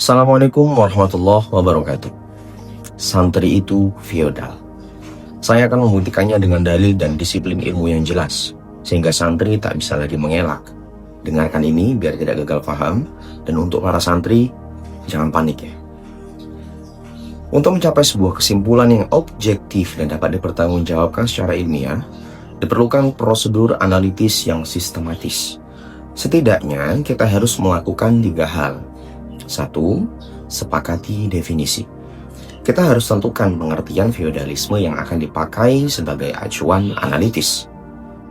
Assalamualaikum warahmatullahi wabarakatuh. Santri itu feodal. Saya akan membuktikannya dengan dalil dan disiplin ilmu yang jelas, sehingga santri tak bisa lagi mengelak. Dengarkan ini biar tidak gagal paham, dan untuk para santri, jangan panik ya. Untuk mencapai sebuah kesimpulan yang objektif dan dapat dipertanggungjawabkan secara ilmiah, diperlukan prosedur analitis yang sistematis. Setidaknya kita harus melakukan 3 hal. 1. Sepakati definisi. Kita harus tentukan pengertian feodalisme yang akan dipakai sebagai acuan analitis.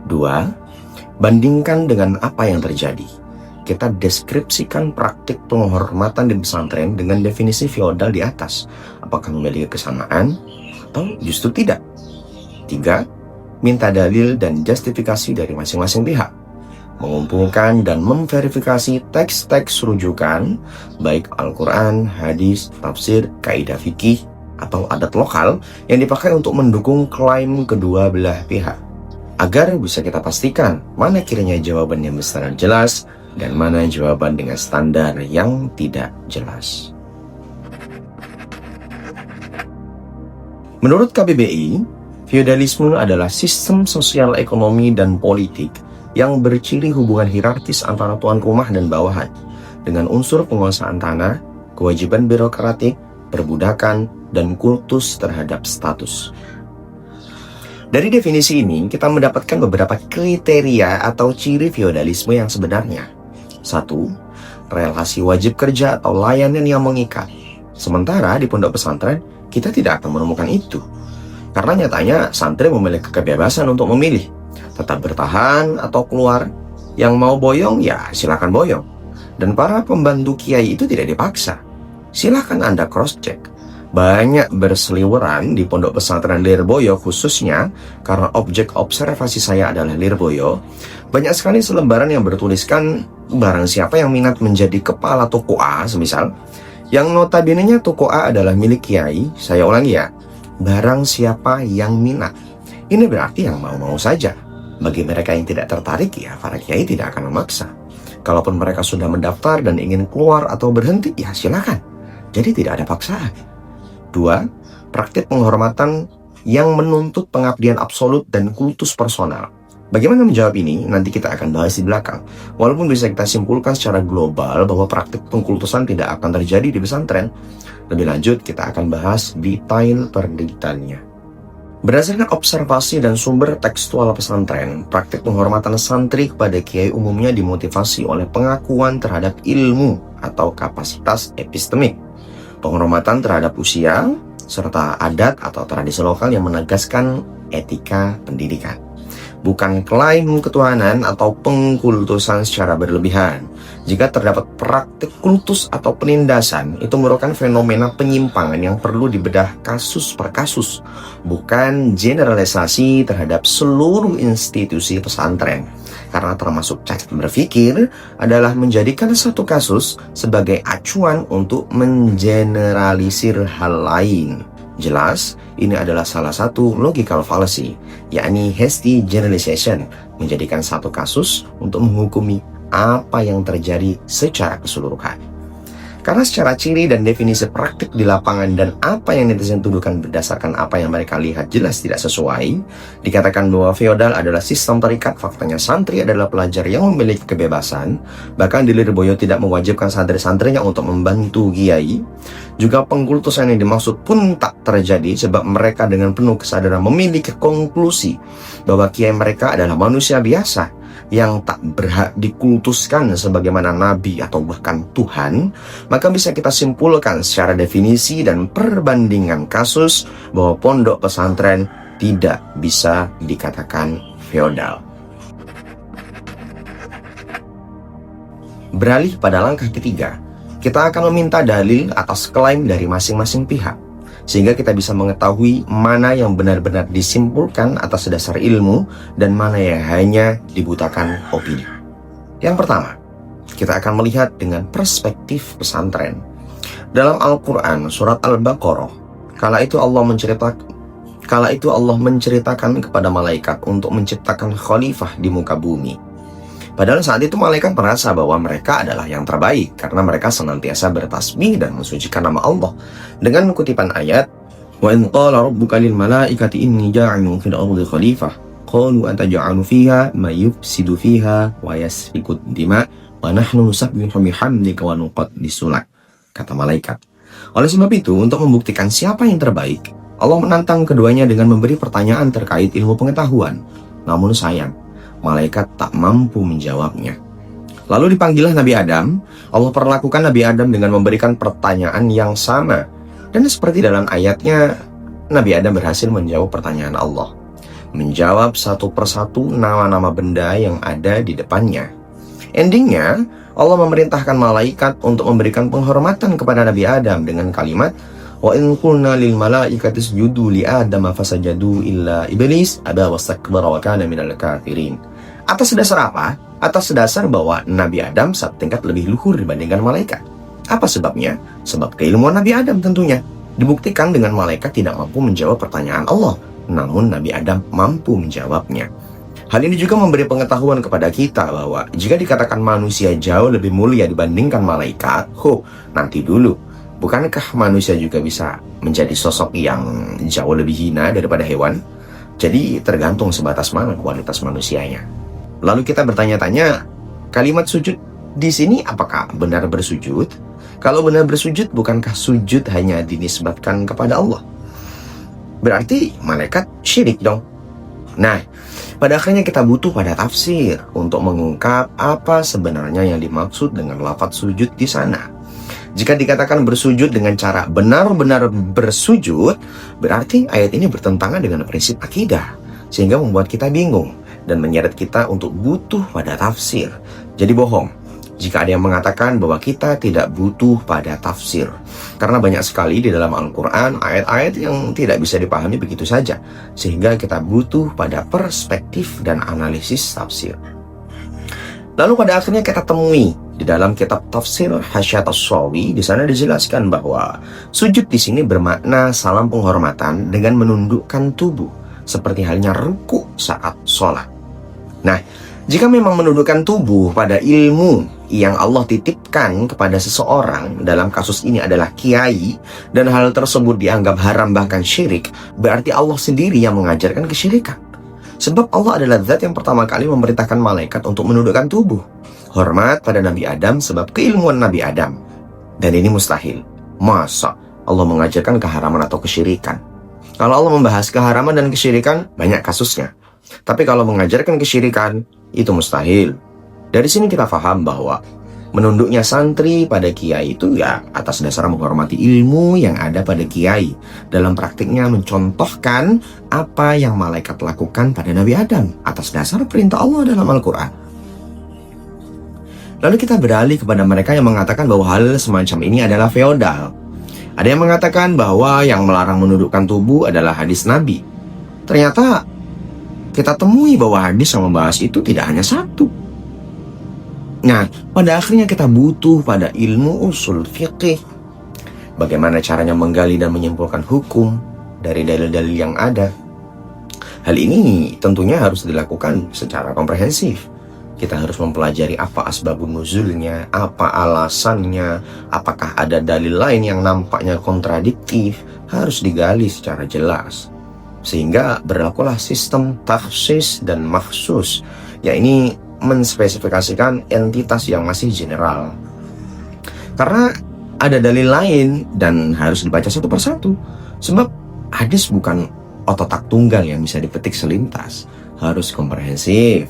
2. Bandingkan dengan apa yang terjadi. Kita deskripsikan praktik penghormatan di pesantren dengan definisi feodal di atas. Apakah memiliki kesamaan atau justru tidak? 3. Minta dalil dan justifikasi dari masing-masing pihak. Mengumpulkan dan memverifikasi teks-teks rujukan, baik Al-Quran, hadis, tafsir, kaidah fikih, atau adat lokal yang dipakai untuk mendukung klaim kedua belah pihak. Agar bisa kita pastikan mana kiranya jawaban yang benar jelas dan mana jawaban dengan standar yang tidak jelas. Menurut KBBI, feodalisme adalah sistem sosial ekonomi dan politik yang berciri hubungan hierarkis antara tuan rumah dan bawahan, dengan unsur penguasaan tanah, kewajiban birokratik, perbudakan, dan kultus terhadap status. Dari definisi ini, kita mendapatkan beberapa kriteria atau ciri feodalisme yang sebenarnya. 1. Relasi wajib kerja atau layanan yang mengikat. Sementara di pondok pesantren, kita tidak akan menemukan itu. Karena nyatanya santri memiliki kebebasan untuk memilih tetap bertahan atau keluar. Yang mau boyong ya silakan boyong. Dan para pembantu kiai itu tidak dipaksa. Silakan Anda cross check. Banyak berseliweran di pondok pesantren Lirboyo, khususnya karena objek observasi saya adalah Lirboyo. Banyak sekali selembaran yang bertuliskan barang siapa yang minat menjadi kepala toko A semisal, yang notabene-nya toko A adalah milik kiai. Saya ulangi ya, barang siapa yang minat. Ini berarti yang mau-mau saja. Bagi mereka yang tidak tertarik, ya para kiai tidak akan memaksa. Kalaupun mereka sudah mendaftar dan ingin keluar atau berhenti, ya silakan. Jadi tidak ada paksaan. 2. Praktik penghormatan yang menuntut pengabdian absolut dan kultus personal. Bagaimana menjawab ini? Nanti kita akan bahas di belakang. Walaupun bisa kita simpulkan secara global bahwa praktik pengkultusan tidak akan terjadi di pesantren, lebih lanjut kita akan bahas detail per detailnya. Berdasarkan observasi dan sumber tekstual pesantren, praktik penghormatan santri kepada kiai umumnya dimotivasi oleh pengakuan terhadap ilmu atau kapasitas epistemik, penghormatan terhadap usia, serta adat atau tradisi lokal yang menegaskan etika pendidikan. Bukan klaim ketuhanan atau pengkultusan secara berlebihan. Jika terdapat praktik kultus atau penindasan, itu merupakan fenomena penyimpangan yang perlu dibedah kasus per kasus, bukan generalisasi terhadap seluruh institusi pesantren. Karena termasuk cara berpikir adalah menjadikan satu kasus sebagai acuan untuk mengeneralisir hal lain. Jelas, ini adalah salah satu logical fallacy, yakni hasty generalization, menjadikan satu kasus untuk menghukumi apa yang terjadi secara keseluruhan. Karena secara ciri dan definisi praktik di lapangan dan apa yang netizen tuduhkan berdasarkan apa yang mereka lihat jelas tidak sesuai, dikatakan bahwa feodal adalah sistem terikat. Faktanya santri adalah pelajar yang memiliki kebebasan. Bahkan di Lirboyo tidak mewajibkan santri-santrinya untuk membantu kiai. Juga pengkultusan yang dimaksud pun tak terjadi sebab mereka dengan penuh kesadaran memiliki konklusi bahwa kiai mereka adalah manusia biasa yang tak berhak dikultuskan sebagaimana nabi atau bahkan Tuhan. Maka bisa kita simpulkan secara definisi dan perbandingan kasus bahwa pondok pesantren tidak bisa dikatakan feodal. Beralih pada langkah ketiga, kita akan meminta dalil atas klaim dari masing-masing pihak, sehingga kita bisa mengetahui mana yang benar-benar disimpulkan atas dasar ilmu dan mana yang hanya dibutakan opini. Yang pertama, kita akan melihat dengan perspektif pesantren. Dalam Al-Quran, surat Al-Baqarah, kala itu Allah menceritakan kepada malaikat untuk menciptakan khalifah di muka bumi. Padahal saat itu malaikat merasa bahwa mereka adalah yang terbaik karena mereka senantiasa bertasbih dan mensucikan nama Allah. Dengan kutipan ayat, "Wa in qala rabbuka lil malaikati inni ja'ilun fil ardi khalifah, qalu ataj'alu fiha may yufsidu fiha wa yasfiku dima wa nahnu nusabbihu bihamdika wa nuqaddisu lak." Kata malaikat. Oleh sebab itu, untuk membuktikan siapa yang terbaik, Allah menantang keduanya dengan memberi pertanyaan terkait ilmu pengetahuan. Namun sayang, malaikat tak mampu menjawabnya. Lalu dipanggillah Nabi Adam. Allah perlakukan Nabi Adam dengan memberikan pertanyaan yang sama. Dan seperti dalam ayatnya, Nabi Adam berhasil menjawab pertanyaan Allah. Menjawab satu persatu nama-nama benda yang ada di depannya. Endingnya, Allah memerintahkan malaikat untuk memberikan penghormatan kepada Nabi Adam dengan kalimat, "Wa in qulna lil malaikati isjudu li Adama fasajadu illa iblis aba wastakbara wa kana minal kafirin." Atas dasar apa? Atas dasar bahwa Nabi Adam satu tingkat lebih luhur dibandingkan malaikat. Apa sebabnya? Sebab keilmuan Nabi Adam tentunya. Dibuktikan dengan malaikat tidak mampu menjawab pertanyaan Allah, namun Nabi Adam mampu menjawabnya. Hal ini juga memberi pengetahuan kepada kita bahwa jika dikatakan manusia jauh lebih mulia dibandingkan malaikat, nanti dulu, bukankah manusia juga bisa menjadi sosok yang jauh lebih hina daripada hewan? Jadi tergantung sebatas mana kualitas manusianya. Lalu kita bertanya-tanya, kalimat sujud di sini apakah benar bersujud? Kalau benar bersujud, bukankah sujud hanya dinisbatkan kepada Allah? Berarti malaikat syirik dong. Nah, pada akhirnya kita butuh pada tafsir untuk mengungkap apa sebenarnya yang dimaksud dengan lafaz sujud di sana. Jika dikatakan bersujud dengan cara benar-benar bersujud, berarti ayat ini bertentangan dengan prinsip akidah, sehingga membuat kita bingung dan menyeret kita untuk butuh pada tafsir. Jadi bohong jika ada yang mengatakan bahwa kita tidak butuh pada tafsir, karena banyak sekali di dalam Al-Quran ayat-ayat yang tidak bisa dipahami begitu saja, sehingga kita butuh pada perspektif dan analisis tafsir. Lalu pada akhirnya kita temui di dalam kitab tafsir Hasyat As-Sawi, di sana dijelaskan bahwa sujud di sini bermakna salam penghormatan dengan menundukkan tubuh, seperti halnya ruku saat sholat. Nah, jika memang menundukkan tubuh pada ilmu yang Allah titipkan kepada seseorang, dalam kasus ini adalah kiai, dan hal tersebut dianggap haram bahkan syirik, berarti Allah sendiri yang mengajarkan kesyirikan. Sebab Allah adalah zat yang pertama kali memerintahkan malaikat untuk menundukkan tubuh. Hormat pada Nabi Adam sebab keilmuan Nabi Adam. Dan ini mustahil. Masa Allah mengajarkan keharaman atau kesyirikan? Kalau Allah membahas keharaman dan kesyirikan, banyak kasusnya. Tapi kalau mengajarkan kesyirikan, itu mustahil. Dari sini kita paham bahwa menunduknya santri pada kiai itu ya atas dasar menghormati ilmu yang ada pada kiai. Dalam praktiknya mencontohkan apa yang malaikat lakukan pada Nabi Adam atas dasar perintah Allah dalam Al-Quran. Lalu kita beralih kepada mereka yang mengatakan bahwa hal semacam ini adalah feodal. Ada yang mengatakan bahwa yang melarang menundukkan tubuh adalah hadis Nabi. Ternyata kita temui bahwa hadis yang membahas itu tidak hanya satu. Nah, pada akhirnya kita butuh pada ilmu usul fiqih. Bagaimana caranya menggali dan menyimpulkan hukum dari dalil-dalil yang ada. Hal ini tentunya harus dilakukan secara komprehensif. Kita harus mempelajari apa asbabun nuzulnya, apa alasannya, apakah ada dalil lain yang nampaknya kontradiktif, harus digali secara jelas. Sehingga berlakulah sistem takhsis dan makhsus, yakni menspesifikasikan entitas yang masih general. Karena ada dalil lain dan harus dibaca satu persatu. Sebab hadis bukan ototak tunggal yang bisa dipetik selintas, harus komprehensif.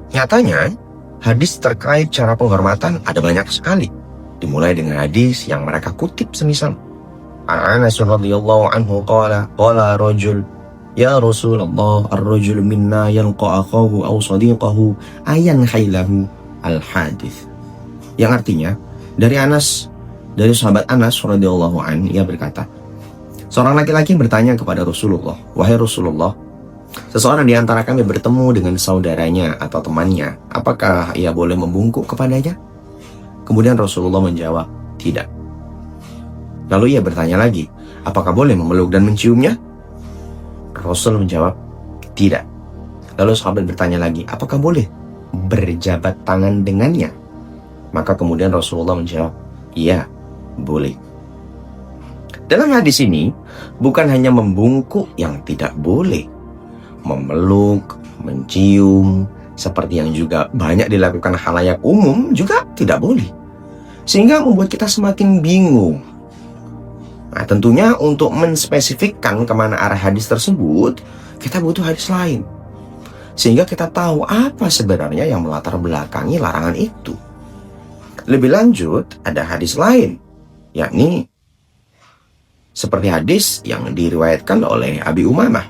Nyatanya, hadis terkait cara penghormatan ada banyak sekali. Dimulai dengan hadis yang mereka kutip semisal Anas radhiyallahu anhu qala rajul ya Rasulullah ar-rajul minna yalqa akhahu aw sadiqahu ayan hailahu al-hadith. Yang artinya dari sahabat Anas radhiyallahu anhu, ia berkata, seorang laki-laki bertanya kepada Rasulullah, wahai Rasulullah, seseorang di antara kami bertemu dengan saudaranya atau temannya, apakah ia boleh membungkuk kepadanya? Kemudian Rasulullah menjawab, tidak. Lalu ia bertanya lagi, apakah boleh memeluk dan menciumnya? Rasul menjawab, tidak. Lalu sahabat bertanya lagi, apakah boleh berjabat tangan dengannya? Maka kemudian Rasulullah menjawab, iya, boleh. Dalam hadis ini, bukan hanya membungkuk yang tidak boleh, memeluk, mencium, seperti yang juga banyak dilakukan khalayak umum juga tidak boleh. Sehingga membuat kita semakin bingung. Nah, tentunya untuk menspesifikkan kemana arah hadis tersebut, kita butuh hadis lain. Sehingga kita tahu apa sebenarnya yang melatar belakangi larangan itu. Lebih lanjut, ada hadis lain, yakni seperti hadis yang diriwayatkan oleh Abi Umamah.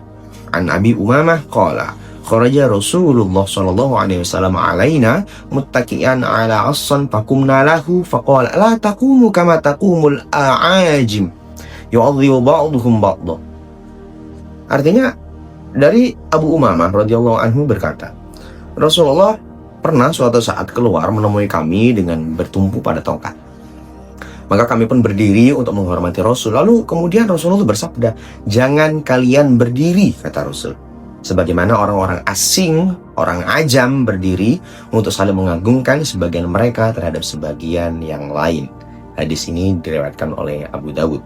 An Abi Umamah qala, kharaja Rasulullah sallallahu alaihi wasallam alaina muttaqian ala assan faqumna lahu faqala la taqumu kama taqumul a'ajim yu'adhibu ba'duhum ba'dha. Artinya dari Abu Umamah radhiyallahu anhu berkata, Rasulullah pernah suatu saat keluar menemui kami dengan bertumpu pada tongkat. Maka kami pun berdiri untuk menghormati Rasul. Lalu kemudian Rasulullah bersabda, jangan kalian berdiri, kata Rasul, sebagaimana orang-orang asing, orang ajam berdiri untuk saling mengagungkan sebagian mereka terhadap sebagian yang lain. Hadis ini diriwayatkan oleh Abu Dawud.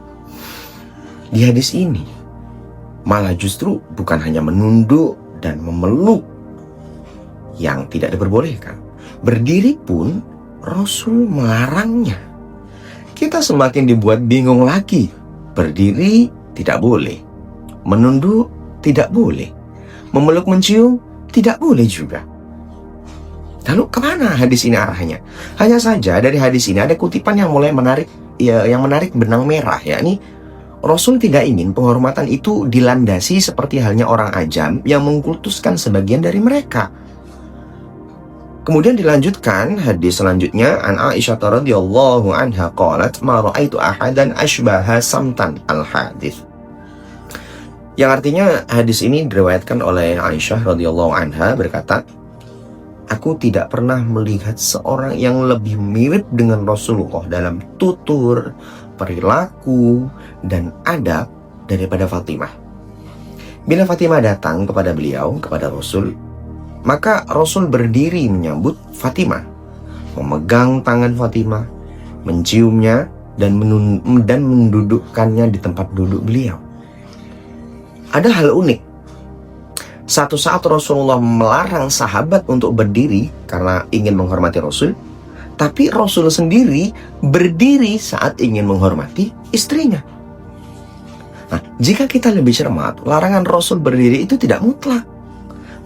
Di hadis ini malah justru bukan hanya menunduk dan memeluk yang tidak diperbolehkan, berdiri pun Rasul melarangnya. Kita semakin dibuat bingung lagi. Berdiri tidak boleh, menunduk tidak boleh, memeluk mencium tidak boleh juga. Lalu kemana hadis ini arahnya? Hanya saja dari hadis ini ada kutipan yang mulai menarik, yang menarik benang merah, yakni Rasul tidak ingin penghormatan itu dilandasi seperti halnya orang ajam yang mengkultuskan sebagian dari mereka. Kemudian dilanjutkan hadis selanjutnya, an Aisyah radhiyallahu anha qalat ma ra'aitu ahadan ashbaha samtan al-hadits. Yang artinya hadis ini diriwayatkan oleh Aisyah radhiyallahu anha berkata, aku tidak pernah melihat seorang yang lebih mirip dengan Rasulullah dalam tutur, perilaku, dan adab daripada Fatimah. Bila Fatimah datang kepada beliau, kepada Rasul, maka Rasul berdiri menyambut Fatimah, memegang tangan Fatimah, menciumnya, dan mendudukkannya di tempat duduk beliau. Ada hal unik. Satu saat Rasulullah melarang sahabat untuk berdiri karena ingin menghormati Rasul, tapi Rasul sendiri berdiri saat ingin menghormati istrinya. Nah, jika kita lebih cermat, larangan Rasul berdiri itu tidak mutlak,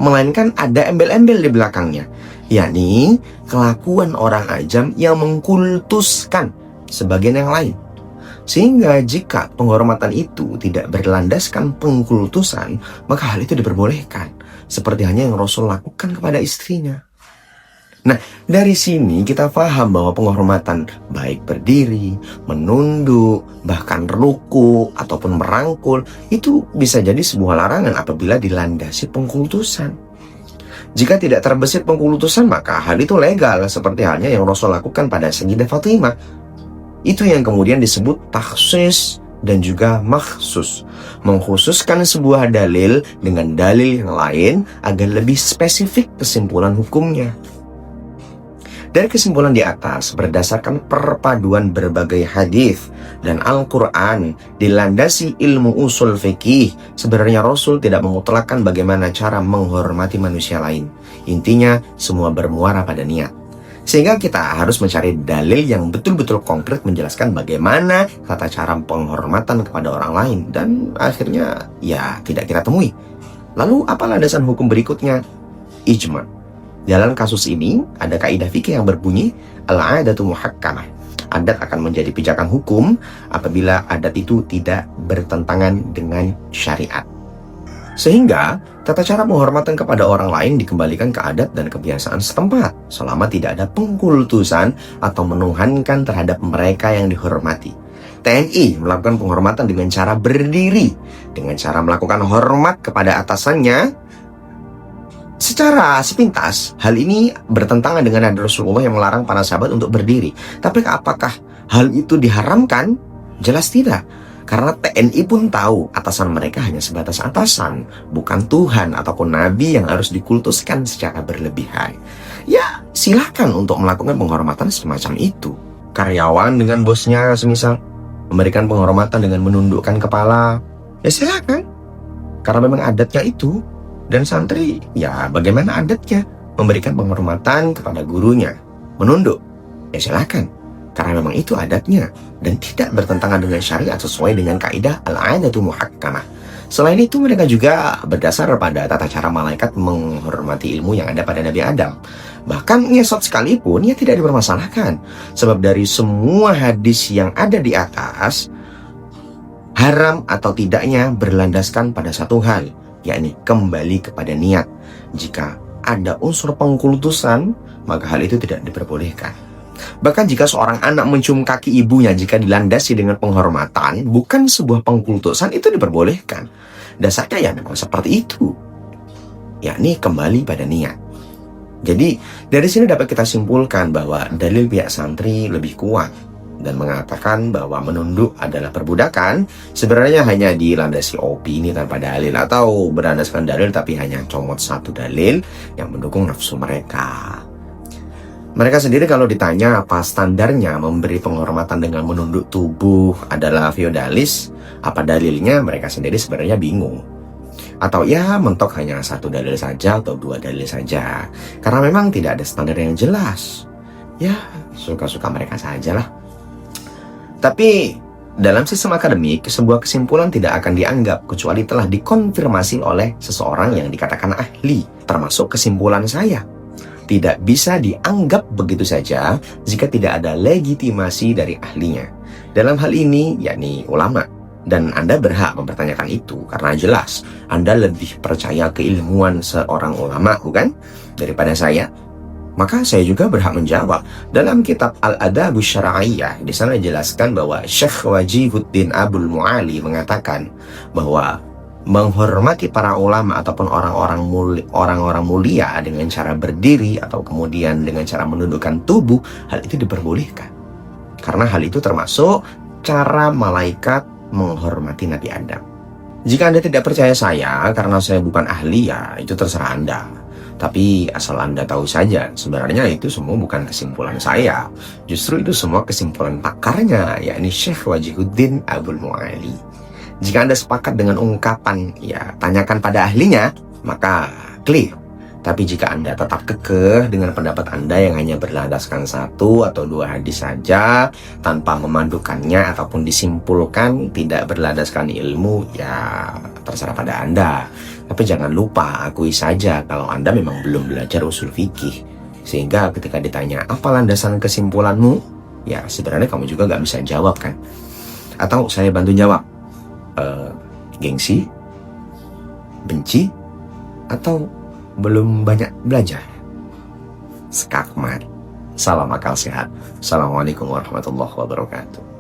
melainkan ada embel-embel di belakangnya, yakni kelakuan orang ajam yang mengkultuskan sebagian yang lain. Sehingga jika penghormatan itu tidak berlandaskan pengkultusan, maka hal itu diperbolehkan, seperti hanya yang Rasul lakukan kepada istrinya. Nah, dari sini kita paham bahwa penghormatan baik berdiri, menunduk, bahkan ruku ataupun merangkul itu bisa jadi sebuah larangan apabila dilandasi pengkultusan. Jika tidak terbesit pengkultusan, maka hal itu legal seperti halnya yang Rasul lakukan pada Sayyidah Fatimah. Itu yang kemudian disebut takhsis dan juga makhsus, mengkhususkan sebuah dalil dengan dalil yang lain agar lebih spesifik kesimpulan hukumnya. Dari kesimpulan di atas, berdasarkan perpaduan berbagai hadis dan Al-Quran dilandasi ilmu usul fikih, sebenarnya Rasul tidak memutlakkan bagaimana cara menghormati manusia lain. Intinya, semua bermuara pada niat. Sehingga kita harus mencari dalil yang betul-betul konkret menjelaskan bagaimana tata cara penghormatan kepada orang lain. Dan akhirnya, ya tidak kita temui. Lalu, apa landasan hukum berikutnya? Ijma'. Dalam kasus ini, ada kaidah fikih yang berbunyi al-'adatu muhakkamah. Adat akan menjadi pijakan hukum apabila adat itu tidak bertentangan dengan syariat. Sehingga, tata cara penghormatan kepada orang lain dikembalikan ke adat dan kebiasaan setempat selama tidak ada pengkultusan atau menuhankan terhadap mereka yang dihormati. TNI melakukan penghormatan dengan cara berdiri, dengan cara melakukan hormat kepada atasannya. Secara sepintas, hal ini bertentangan dengan hadis Rasulullah yang melarang para sahabat untuk berdiri. Tapi apakah hal itu diharamkan? Jelas tidak. Karena TNI pun tahu atasan mereka hanya sebatas atasan, bukan Tuhan ataupun Nabi yang harus dikultuskan secara berlebihan. ya silakan untuk melakukan penghormatan semacam itu. Karyawan dengan bosnya semisal memberikan penghormatan dengan menundukkan kepala, ya silakan. Karena memang adatnya itu. Dan santri, ya bagaimana adatnya? Memberikan penghormatan kepada gurunya, menunduk, ya silakan. Karena memang itu adatnya dan tidak bertentangan dengan syariat sesuai dengan kaidah al-'adatu muhakkamah. Selain itu mereka juga berdasar pada tata cara malaikat menghormati ilmu yang ada pada Nabi Adam. Bahkan ngesot sekalipun ya tidak dipermasalahkan. Sebab dari semua hadis yang ada di atas, haram atau tidaknya berlandaskan pada satu hal, yakni kembali kepada niat. Jika ada unsur pengkultusan, maka hal itu tidak diperbolehkan. Bahkan jika seorang anak mencium kaki ibunya jika dilandasi dengan penghormatan, bukan sebuah pengkultusan, itu diperbolehkan. Dasarnya ya memang seperti itu, yakni kembali pada niat. Jadi dari sini dapat kita simpulkan bahwa dalil pihak santri lebih kuat dan mengatakan bahwa menunduk adalah perbudakan sebenarnya hanya dilandasi opini tanpa dalil, atau berlandaskan dalil tapi hanya comot satu dalil yang mendukung nafsu mereka. Mereka sendiri kalau ditanya apa standarnya memberi penghormatan dengan menunduk tubuh adalah feodalis, apa dalilnya, mereka sendiri sebenarnya bingung. Atau ya mentok hanya satu dalil saja atau dua dalil saja, karena memang tidak ada standar yang jelas. Ya suka-suka mereka sajalah. Tapi dalam sistem akademik, sebuah kesimpulan tidak akan dianggap kecuali telah dikonfirmasi oleh seseorang yang dikatakan ahli, termasuk kesimpulan saya. Tidak bisa dianggap begitu saja jika tidak ada legitimasi dari ahlinya. Dalam hal ini, yakni ulama. Dan Anda berhak mempertanyakan itu, karena jelas Anda lebih percaya keilmuan seorang ulama, bukan? Daripada saya. Maka saya juga berhak menjawab. Dalam kitab Al-Adabus Syar'iyyah, di sana dijelaskan bahwa Syekh Wajihuddin Abul Mu'ali mengatakan bahwa menghormati para ulama ataupun orang-orang mulia dengan cara berdiri atau kemudian dengan cara menundukkan tubuh, hal itu diperbolehkan. Karena hal itu termasuk cara malaikat menghormati Nabi Adam. Jika Anda tidak percaya saya karena saya bukan ahli, ya itu terserah Anda. Tapi asal Anda tahu saja, sebenarnya itu semua bukan kesimpulan saya. Justru itu semua kesimpulan pakarnya, yakni Syekh Wajihuddin Abul Mu'ali. Jika Anda sepakat dengan ungkapan, ya tanyakan pada ahlinya, maka clear. Tapi jika Anda tetap kekeh dengan pendapat Anda yang hanya berlandaskan satu atau dua hadis saja, tanpa memandukannya ataupun disimpulkan tidak berlandaskan ilmu, ya terserah pada Anda. Tapi jangan lupa akui saja kalau Anda memang belum belajar usul fikih. Sehingga ketika ditanya, apa landasan kesimpulanmu? Ya sebenarnya kamu juga gak bisa jawab kan? Atau saya bantu jawab. Gengsi, benci, atau belum banyak belajar? Skakmat. Salam akal sehat. Assalamualaikum warahmatullahi wabarakatuh.